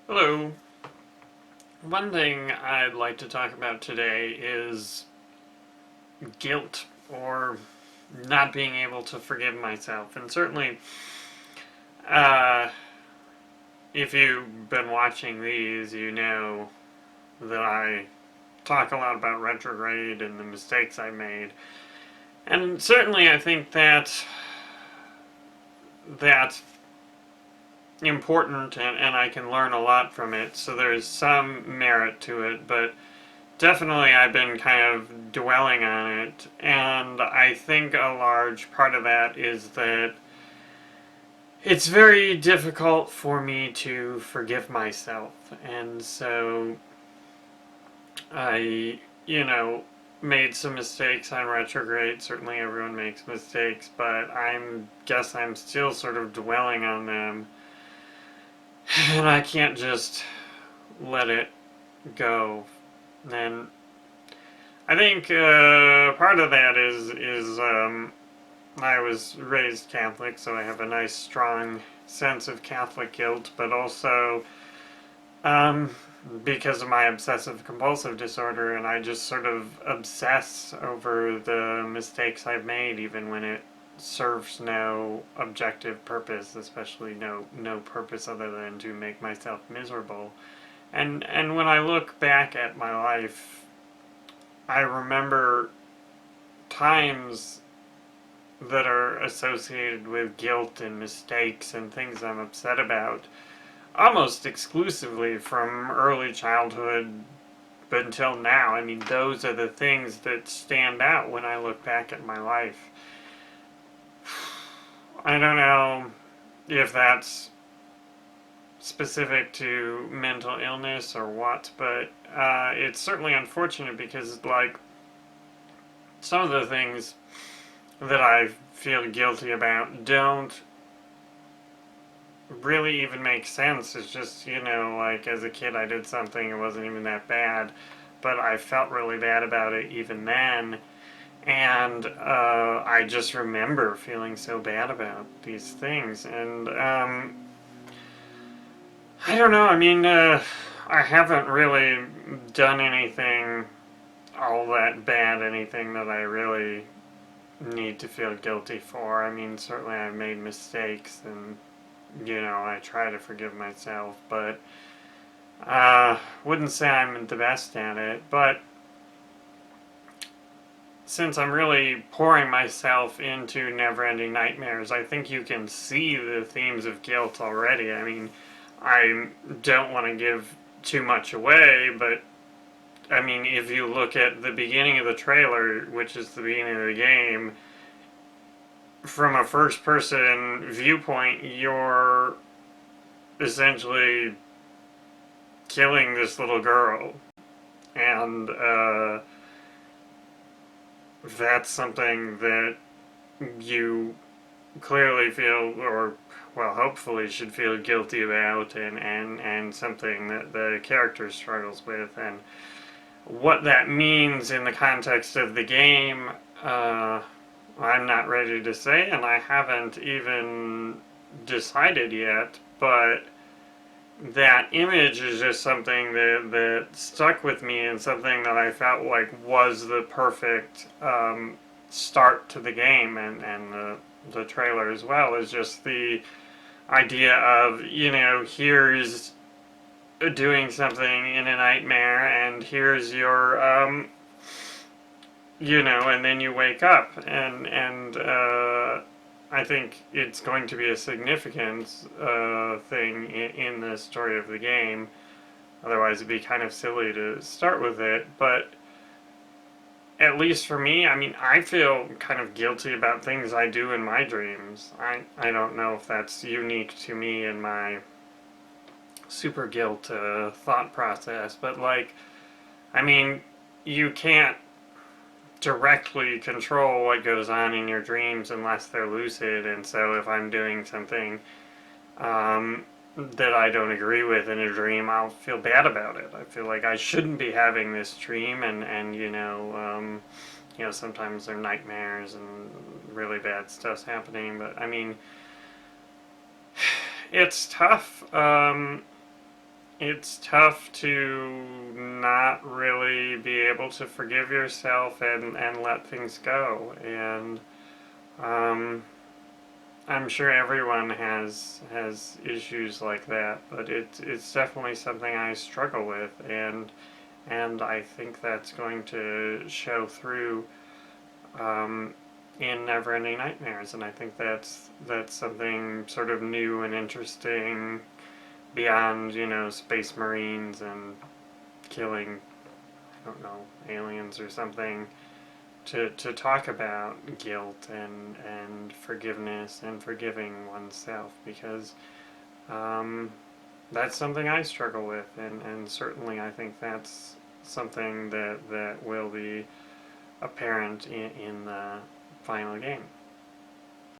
Hello. One thing I'd like to talk about today is guilt or not being able to forgive myself. And certainly, uh, if you've been watching these, you know that I talk a lot about retrograde and the mistakes I made. And certainly, I think that's important and I can learn a lot from it. So there's some merit to it, but definitely, I've been kind of dwelling on it, and I think a large part of that is that it's very difficult for me to forgive myself, and so made some mistakes on retrograde. Certainly, everyone makes mistakes, but I'm still sort of dwelling on them, and I can't just let it go. And I think part of that is I was raised Catholic, so I have a nice strong sense of Catholic guilt, but also um, because of my obsessive compulsive disorder, and I just sort of obsess over the mistakes I've made, even when it serves no objective purpose, especially no purpose other than to make myself miserable. And when I look back at my life, I remember times that are associated with guilt and mistakes and things I'm upset about almost exclusively from early childhood but until now. I mean, those are the things that stand out when I look back at my life. I don't know if that's specific to mental illness or what, but it's certainly unfortunate because, like, some of the things that I feel guilty about don't really even make sense. It's just, like as a kid I did something, it wasn't even that bad, but I felt really bad about it even then. And I just remember feeling so bad about these things. And I don't know, I mean, I haven't really done anything all that bad, anything that I really need to feel guilty for. I mean, certainly I've made mistakes and, I try to forgive myself, but wouldn't say I'm the best at it. But since I'm really pouring myself into Neverending Nightmares, I think you can see the themes of guilt already. I mean, I don't want to give too much away, but I mean, if you look at the beginning of the trailer, which is the beginning of the game, from a first person viewpoint, you're essentially killing this little girl. And that's something that you clearly feel, or, well, hopefully should feel guilty about, and something that the character struggles with. And what that means in the context of the game, I'm not ready to say, and I haven't even decided yet, but that image is just something that stuck with me and something that I felt like was the perfect start to the game, and the trailer as well is just the idea of, here's doing something in a nightmare, and here's your and then you wake up, and I think it's going to be a significant thing in the story of the game. Otherwise, it'd be kind of silly to start with it. But at least for me, I mean, I feel kind of guilty about things I do in my dreams. I don't know if that's unique to me and my super guilt thought process, but like, I mean, you can't directly control what goes on in your dreams unless they're lucid, and so if I'm doing something that I don't agree with in a dream, I'll feel bad about it. I feel like I shouldn't be having this dream, and sometimes they're nightmares and really bad stuff's happening, but I mean, it's tough. it's tough to not really be able to forgive yourself and let things go. And um, I'm sure everyone has issues like that, but it's definitely something I struggle with, and I think that's going to show through um, in Neverending Nightmares, and I think that's something sort of new and interesting beyond, Space Marines and killing, I don't know, aliens or something, to talk about guilt and forgiveness and forgiving oneself, because um, that's something I struggle with, and certainly I think that's something that will be apparent in the final game.